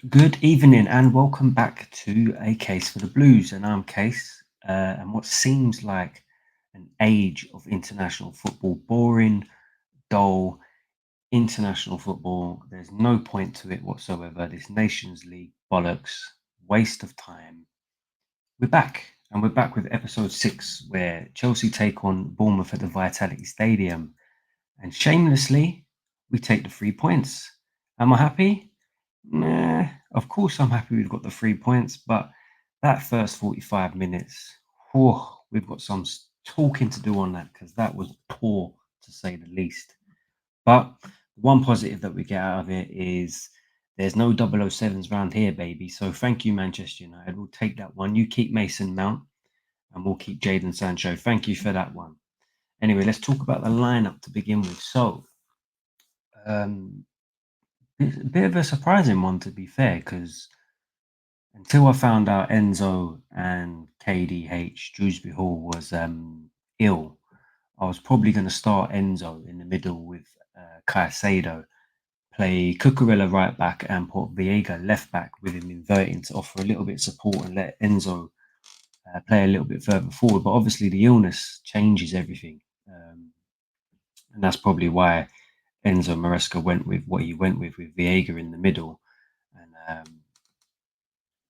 Good evening and welcome back to A Case for the Blues. And I'm Case. And what seems like an age of international football, boring, dull, international football. There's no point to it whatsoever. This Nations League bollocks, waste of time. We're back. And we're back with episode 6, where Chelsea take on Bournemouth at the Vitality Stadium. And shamelessly, we take the 3 points. Am I happy? Nah, of course I'm happy we've got the 3 points, but that first 45 minutes, whew, we've got some talking to do on that because that was poor to say the least. But one positive that we get out of it is there's no 007s round here, baby. So thank you, Manchester United. We'll take that one. You keep Mason Mount and we'll keep Jadon Sancho. Thank you for that one. Anyway, let's talk about the lineup to begin with. So, um, it's a bit of a surprising one, to be fair, because until I found out Enzo and KDH Dewsbury Hall was ill, I was probably going to start Enzo in the middle with Caicedo, play Cucurella right back, and put Viega left back with him inverting to offer a little bit of support and let Enzo play a little bit further forward. But obviously, the illness changes everything. And that's probably why Enzo Maresca went with what he went with Viega in the middle and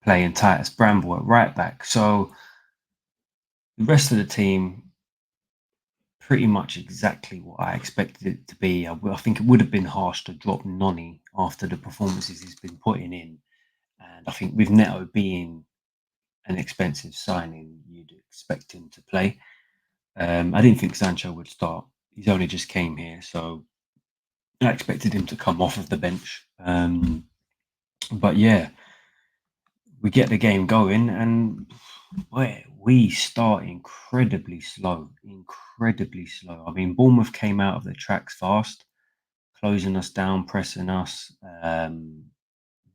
playing Titus Bramble at right back. So the rest of the team, pretty much exactly what I expected it to be. I think it would have been harsh to drop Noni after the performances he's been putting in. And I think with Neto being an expensive signing, you'd expect him to play. I didn't think Sancho would start. He's only just came here, so I expected him to come off of the bench. But yeah, we get the game going, and boy, we start incredibly slow. I mean, Bournemouth came out of the tracks fast, closing us down, pressing us.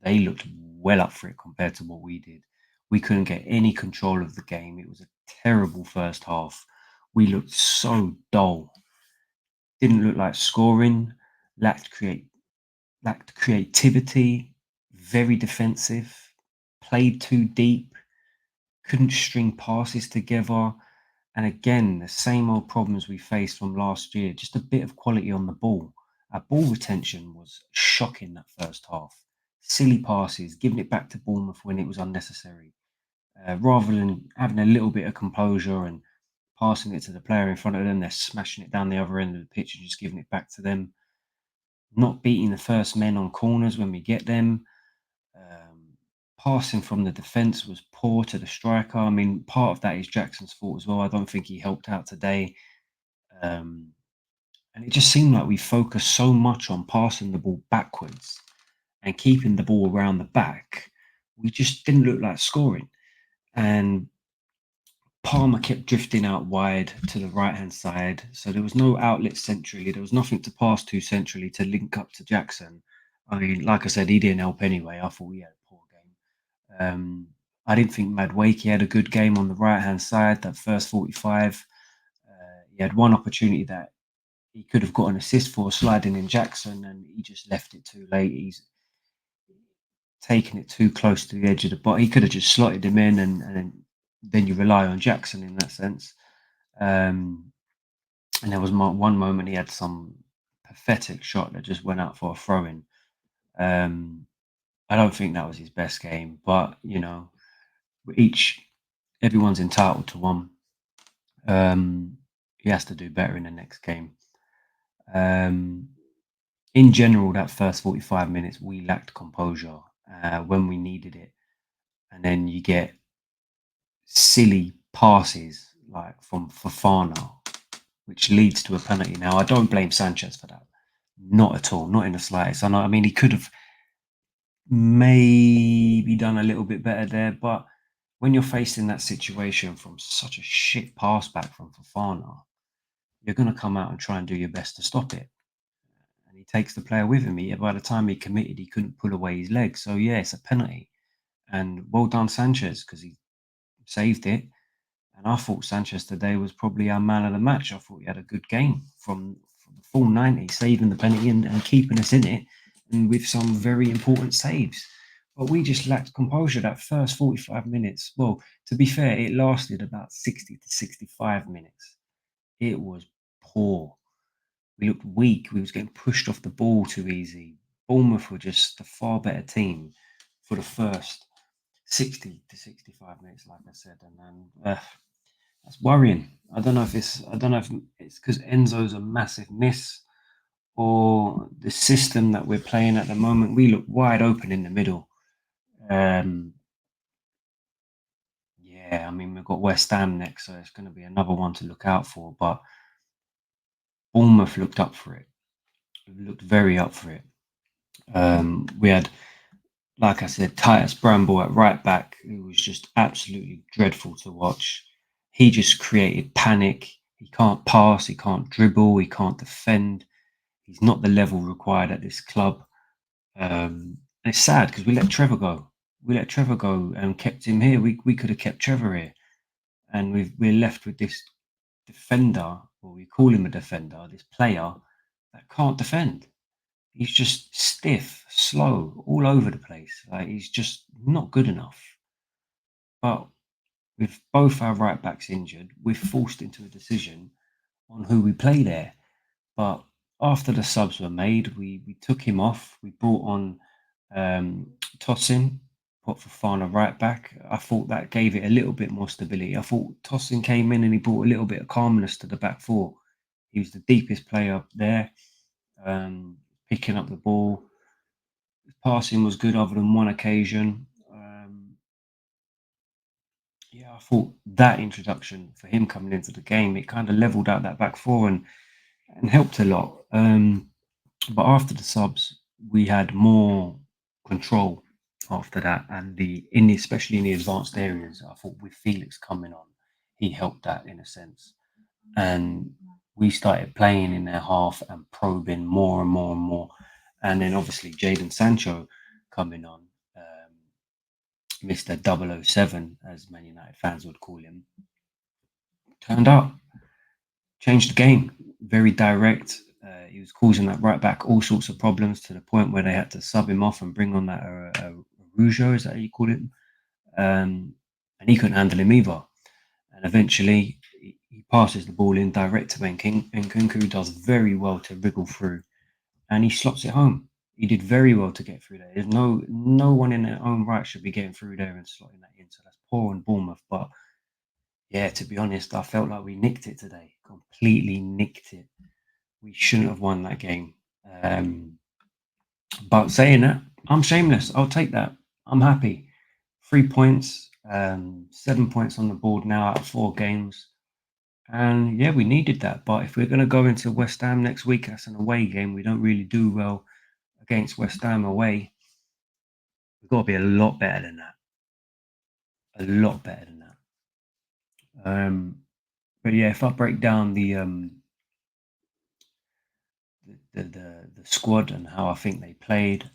They looked well up for it compared to what we did. We couldn't get any control of the game. It was a terrible first half. We looked so dull. Didn't look like scoring. Lacked create lacked creativity. Very defensive. Played too deep. Couldn't string passes together. And again, the same old problems we faced from last year, just a bit of quality on the ball. Our ball retention was shocking that first half. Silly passes, giving it back to Bournemouth when it was unnecessary. Rather than having a little bit of composure and passing it to the player in front of them, they're smashing it down the other end of the pitch and just giving it back to them. Not beating the first men on corners when we get them. Um, Passing from the defence was poor to the striker. I mean, part of that is Jackson's fault as well. I don't think he helped out today. Um, and it just seemed like we focused so much on passing the ball backwards and keeping the ball around the back. We just didn't look like scoring. And Palmer kept drifting out wide to the right hand side. So there was no outlet centrally. There was nothing to pass to centrally to link up to Jackson. I mean, like I said, he didn't help anyway. I thought he had a poor game. I didn't think Madwakey had a good game on the right hand side. That first 45, he had one opportunity that he could have got an assist for sliding in Jackson, and he just left it too late. He's taken it too close to the edge of the box. He could have just slotted him in, and then you rely on Jackson in that sense. Um, and there was one moment he had some pathetic shot that just went out for a throw in. Um, I don't think that was his best game, but each everyone's entitled to one. He has to do better in the next game. Um, in general, that first 45 minutes, we lacked composure when we needed it. And then you get silly passes like from Fofana, which leads to a penalty. Now, I don't blame Sanchez for that. Not at all. Not in the slightest. I mean, he could have maybe done a little bit better there, but when you're facing that situation from such a shit pass back from Fofana, you're going to come out and try and do your best to stop it. And he takes the player with him. By the time he committed, he couldn't pull away his leg. So, yeah, it's a penalty. And well done, Sanchez, because he saved it. And I thought Sanchez today was probably our man of the match. I thought he had a good game from the full 90, saving the penalty and keeping us in it, and with some very important saves. but we just lacked composure that first 45 minutes. Well, to be fair, it lasted about 60 to 65 minutes. It was poor. We looked weak. We was getting pushed off the ball too easy. Bournemouth were just a far better team for the first 60 to 65 minutes, like I said, and then that's worrying. I don't know if it's because Enzo's a massive miss or the system that we're playing at the moment. We look wide open in the middle. Um, yeah, I mean we've got West Ham next, so it's going to be another one to look out for. But Bournemouth looked up for it. Looked very up for it. We had, like I said, Titus Bramble at right back, who was just absolutely dreadful to watch. He just created panic. He can't pass, he can't dribble, he can't defend. He's not the level required at this club. And it's sad because we let Trevor go. We let Trevor go and kept him here. We could have kept Trevor here. And we're left with this defender, or we call him a defender, this player that can't defend. He's just stiff, slow, all over the place. Like he's just not good enough. But with both our right backs injured, we're forced into a decision on who we play there. But after the subs were made, we took him off. We brought on Tosin, put Fofana right back. I thought that gave it a little bit more stability. I thought Tosin came in and he brought a little bit of calmness to the back four. He was the deepest player up there, picking up the ball. His passing was good, other than one occasion. Yeah, I thought that introduction for him coming into the game, it kind of leveled out that back four and helped a lot. But after the subs, we had more control after that, and especially in the advanced areas, I thought with Felix coming on, he helped that in a sense, and we started playing in their half and probing more and more and more, and then obviously Jadon Sancho coming on, Mr. 007, as Man United fans would call him, turned up, changed the game, very direct. He was causing that right back all sorts of problems to the point where they had to sub him off and bring on that Rougeau, is that how you call it? And he couldn't handle him either. And eventually, he passes the ball in direct to Nkunku, who does very well to wriggle through, and he slots it home. He did very well to get through there. There's no one in their own right should be getting through there and slotting that in. So that's poor on Bournemouth. But yeah, to be honest, I felt like we nicked it today. Completely nicked it. We shouldn't have won that game. But saying that, I'm shameless. I'll take that. I'm happy. 3 points, 7 points on the board now out of 4 games. And yeah, we needed that. But if we're going to go into West Ham next week, that's an away game. We don't really do well against West Ham away. We've got to be a lot better than that. A lot better than that. But yeah, if I break down the squad and how I think they played,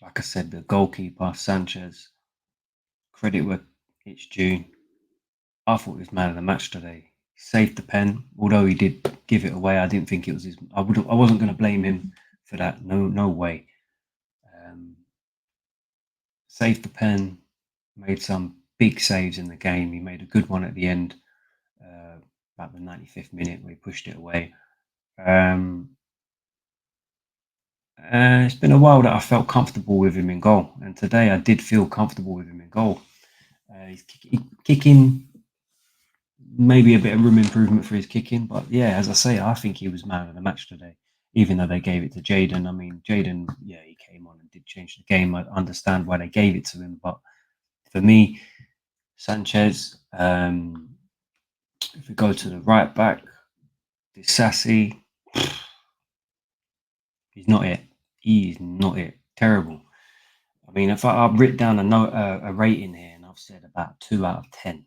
like I said, the goalkeeper Sanchez, credit where it's due. I thought he was man of the match today. He saved the pen, although he did give it away. I didn't think it was his. I wasn't going to blame him for that. No way. Um, Saved the pen, made some big saves in the game. He made a good one at the end, about the 95th minute, where he pushed it away. It's been a while that I felt comfortable with him in goal, and today I did feel comfortable with him in goal. He's kicking, maybe a bit of room improvement for his kicking, but yeah, as I say, I think he was man of the match today, even though they gave it to Jadon. I mean, Jadon, yeah, he came on and did change the game. I understand why they gave it to him, but for me, Sanchez, if we go to the right back, Disassi, he's not it. He is not it. Terrible. I mean, if I've written down a rating here, and I've said about 2 out of 10.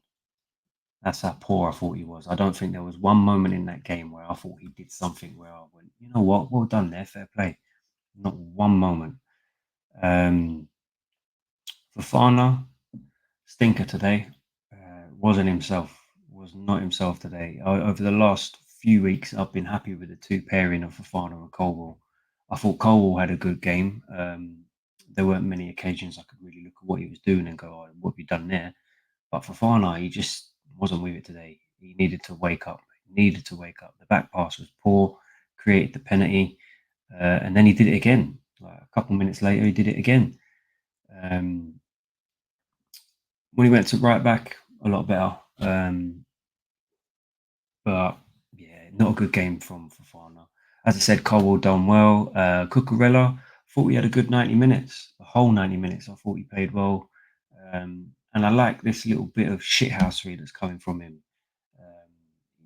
That's how poor I thought he was. I don't think there was one moment in that game where I thought he did something where I went, you know what, well done there, fair play. Not one moment. Fofana, stinker today. Wasn't himself. Was not himself today. Over the last few weeks, I've been happy with the two pairing of Fofana and Colwell. I thought Colwell had a good game. there weren't many occasions I could really look at what he was doing and go, "Oh, what have you done there?" But Fofana, he just wasn't with it today. He needed to wake up. He needed to wake up. The back pass was poor, created the penalty, and then he did it again. Like a couple minutes later, he did it again. Um, when he went to right back, a lot better. But yeah, not a good game from Fofana. As I said, Colwell done well. Cucurella, thought he had a good 90 minutes. The whole 90 minutes, I thought he played well. And I like this little bit of shithousery that's coming from him. Um,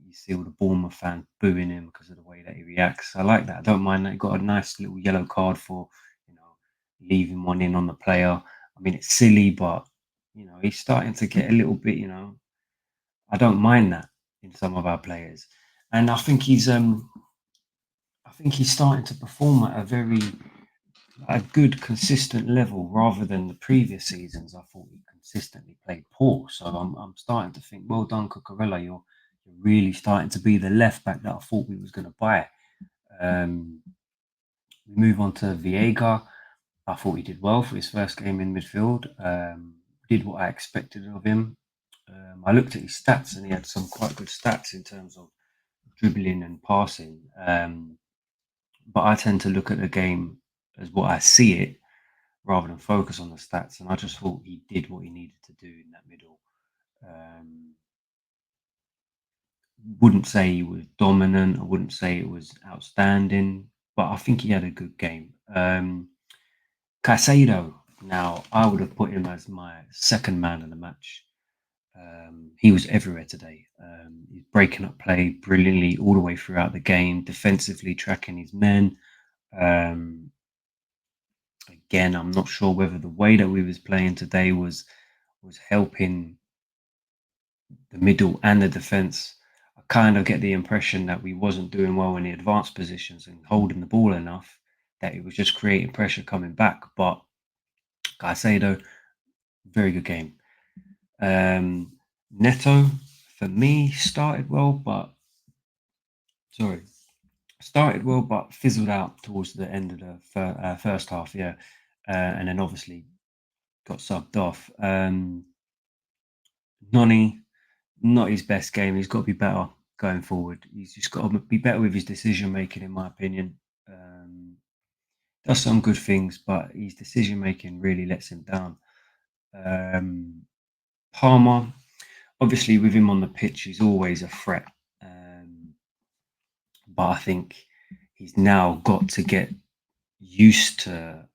you see all the Bournemouth fans booing him because of the way that he reacts. I like that. I don't mind that. He got a nice little yellow card for, you know, leaving one in on the player. I mean, it's silly, but he's starting to get a little bit. I don't mind that in some of our players, and I think he's starting to perform at a good, consistent level rather than the previous seasons. I thought he consistently played poor. So I'm starting to think, well done, Cucurella. You're really starting to be the left back that I thought we was going to buy. We move on to Viega. I thought he did well for his first game in midfield. Did what I expected of him. I looked at his stats and he had some quite good stats in terms of dribbling and passing. But I tend to look at the game as what I see it rather than focus on the stats. And I just thought he did what he needed to do in that middle. Um, wouldn't say he was dominant. I wouldn't say it was outstanding, but I think he had a good game. Casado, now I would have put him as my second man of the match. He was everywhere today. He's breaking up play brilliantly all the way throughout the game, defensively tracking his men. Um, Again, I'm not sure whether the way that we was playing today was helping the middle and the defense. I kind of get the impression that we wasn't doing well in the advanced positions and holding the ball enough that it was just creating pressure coming back. But Caicedo, very good game. Neto, for me, started well, but fizzled out towards the end of the first half. Yeah, and then obviously got subbed off. Noni, not his best game. He's got to be better going forward. He's just got to be better with his decision making, in my opinion. Does some good things, but his decision making really lets him down. Palmer, obviously, with him on the pitch, he's always a threat. But I think he's now got to get used to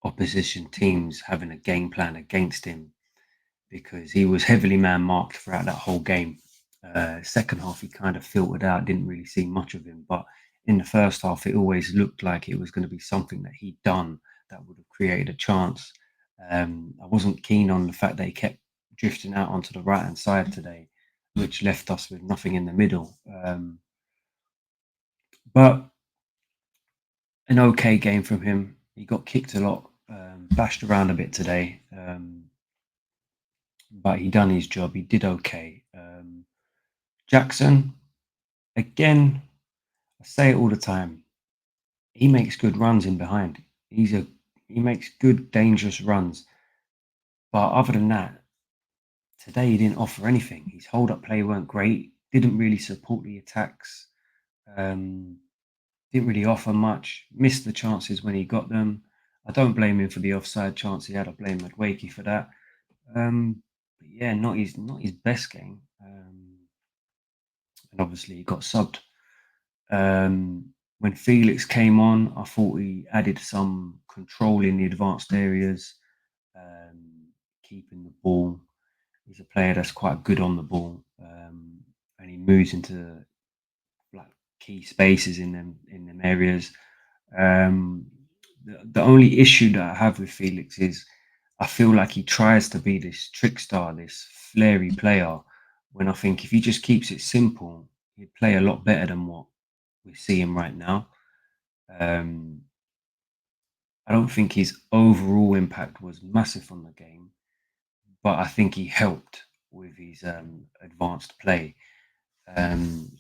opposition teams having a game plan against him because he was heavily man marked throughout that whole game. Second half, he kind of filtered out, didn't really see much of him. But in the first half, it always looked like it was going to be something that he'd done that would have created a chance. I wasn't keen on the fact that he kept drifting out onto the right hand side today, which left us with nothing in the middle. But an okay game from him. He got kicked a lot, bashed around a bit today. But he done his job. He did okay. Jackson, again, I say it all the time. He makes good runs in behind. He makes good, dangerous runs. But other than that, today he didn't offer anything. His hold up play weren't great. Didn't really support the attacks. Didn't really offer much. Missed the chances when he got them. I don't blame him for the offside chance he had. I blame Wakey for that. But yeah, not his best game. And obviously he got subbed. When Felix came on, I thought he added some control in the advanced areas, keeping the ball. He's a player that's quite good on the ball, and he moves into like key spaces in them areas. The only issue that I have with Felix is I feel like he tries to be this trickster, this flary player. When I think if he just keeps it simple, he'd play a lot better than what we see him right now. Um, I don't think his overall impact was massive on the game, but I think he helped with his advanced play. Um,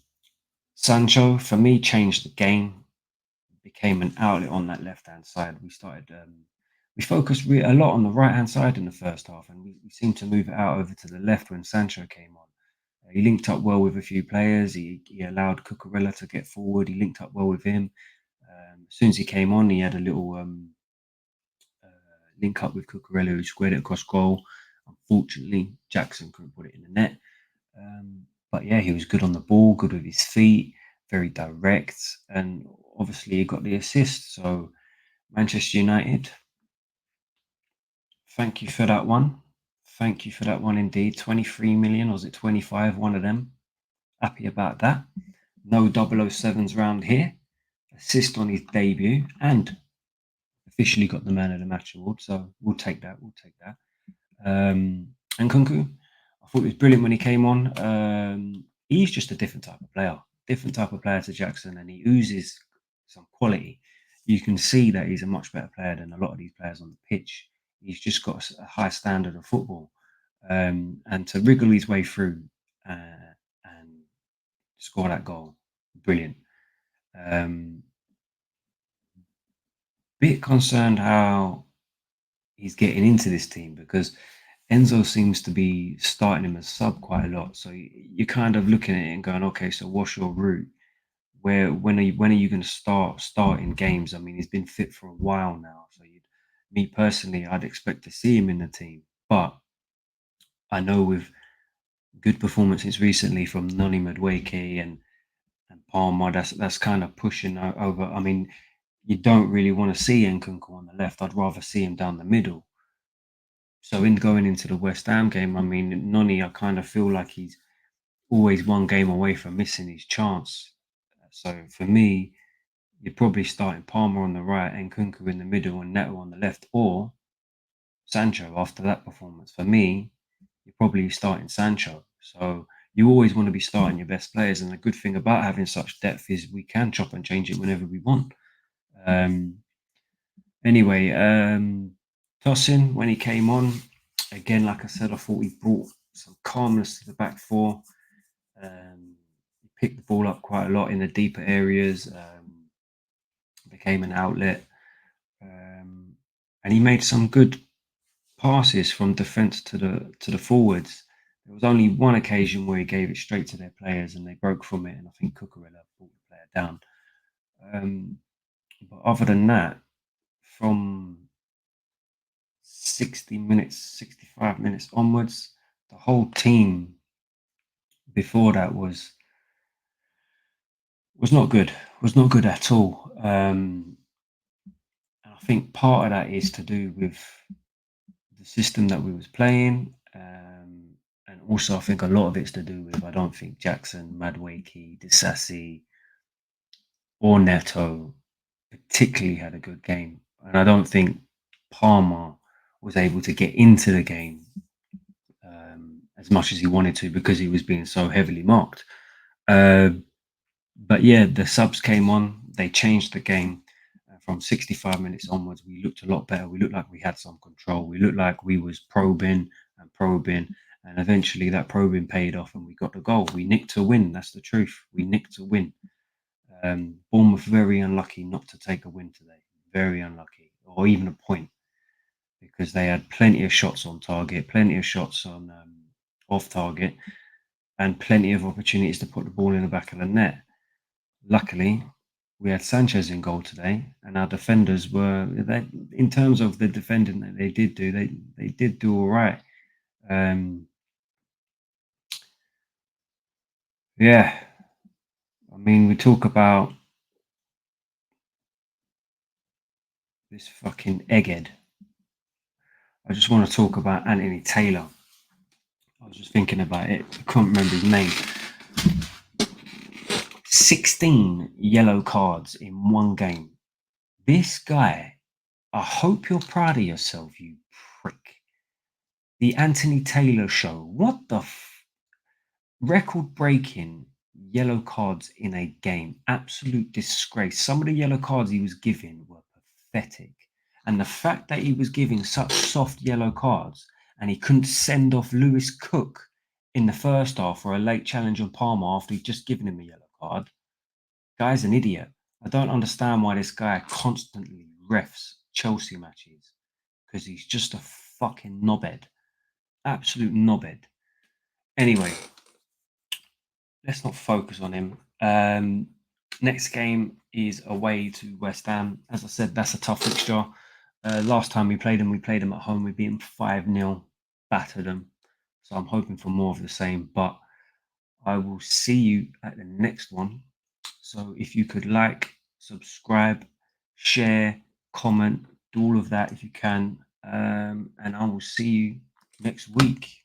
Sancho, for me, changed the game, became an outlet on that left hand side. We started we focused a lot on the right hand side in the first half, and we seemed to move it out over to the left when Sancho came on. He linked up well with a few players. He allowed Cucurella to get forward. He linked up well with him. As soon as he came on, he had a little uh, link up with Cucurella, who squared it across goal. Unfortunately, Jackson couldn't put it in the net. But yeah, he was good on the ball, good with his feet, very direct, and obviously he got the assist. So Manchester United, thank you for that one. Thank you for that one indeed. 23 million, or was it 25? One of them. Happy about that. No 007s round here. Assist on his debut and officially got the man of the match award. So we'll take that. We'll take that. And Kunku, I thought he was brilliant when he came on. He's just a different type of player to Jackson, and he oozes some quality. You can see that he's a much better player than a lot of these players on the pitch. He's just got a high standard of football, and to wriggle his way through and score that goal, brilliant. Um, Bit concerned how he's getting into this team because Enzo seems to be starting him as sub quite a lot. So you're kind of looking at it and going, okay, so what's your route? When are you going to start starting games? I mean, he's been fit for a while now. So me personally, I'd expect to see him in the team, but I know with good performances recently from Noni Madueke and Palmer, that's kind of pushing over. I mean, you don't really want to see Nkunku on the left. I'd rather see him down the middle. So in going into the West Ham game, I mean, Noni, I kind of feel like he's always one game away from missing his chance. So for me, you're probably starting Palmer on the right and Kunku in the middle and Neto on the left, or Sancho after that performance. For me, you're probably starting Sancho. So you always want to be starting your best players. And the good thing about having such depth is we can chop and change it whenever we want. Um, Anyway, Tosin, when he came on, again, like I said, I thought he brought some calmness to the back four. He picked the ball up quite a lot in the deeper areas, became an outlet, and he made some good passes from defence to the forwards. There was only one occasion where he gave it straight to their players and they broke from it, and I think Cucurella brought the player down. But other than that, from 60 minutes, 65 minutes onwards, the whole team before that was not good, was not good at all. And I think part of that is to do with the system that we was playing. And also I think a lot of it's to do with I don't think Jackson, Madwakey, Disassi, or Neto particularly had a good game. And I don't think Palmer was able to get into the game as much as he wanted to because he was being so heavily marked. But yeah, the subs came on. They changed the game. From 65 minutes onwards, we looked a lot better. We looked like we had some control. We looked like we was probing and probing. And eventually that probing paid off and we got the goal. We nicked to win. That's the truth. We nicked to win. Bournemouth very unlucky not to take a win today. Very unlucky. Or even a point. Because they had plenty of shots on target, plenty of shots on off target, and plenty of opportunities to put the ball in the back of the net. Luckily, we had Sanchez in goal today, and our defenders were, in terms of the defending that they did do, they did do all right. Yeah, I mean, we talk about this fucking egghead. I just want to talk about Anthony Taylor. I was just thinking about it. I can't remember his name. 16 yellow cards in one game. This guy, I hope you're proud of yourself, you prick. The Anthony Taylor show. What the record breaking yellow cards in a game. Absolute disgrace. Some of the yellow cards he was giving were pathetic. And the fact that he was giving such soft yellow cards and he couldn't send off Lewis Cook in the first half for a late challenge on Palmer after he'd just given him a yellow card. Guy's an idiot. I don't understand why this guy constantly refs Chelsea matches. because he's just a fucking knobhead, absolute knobhead. Anyway, let's not focus on him. Next game is away to West Ham. As I said, that's a tough fixture. Last time we played them at home. We beat them 5-0, battered them. So I'm hoping for more of the same. But I will see you at the next one. So if you could like, subscribe, share, comment, do all of that if you can. And I will see you next week.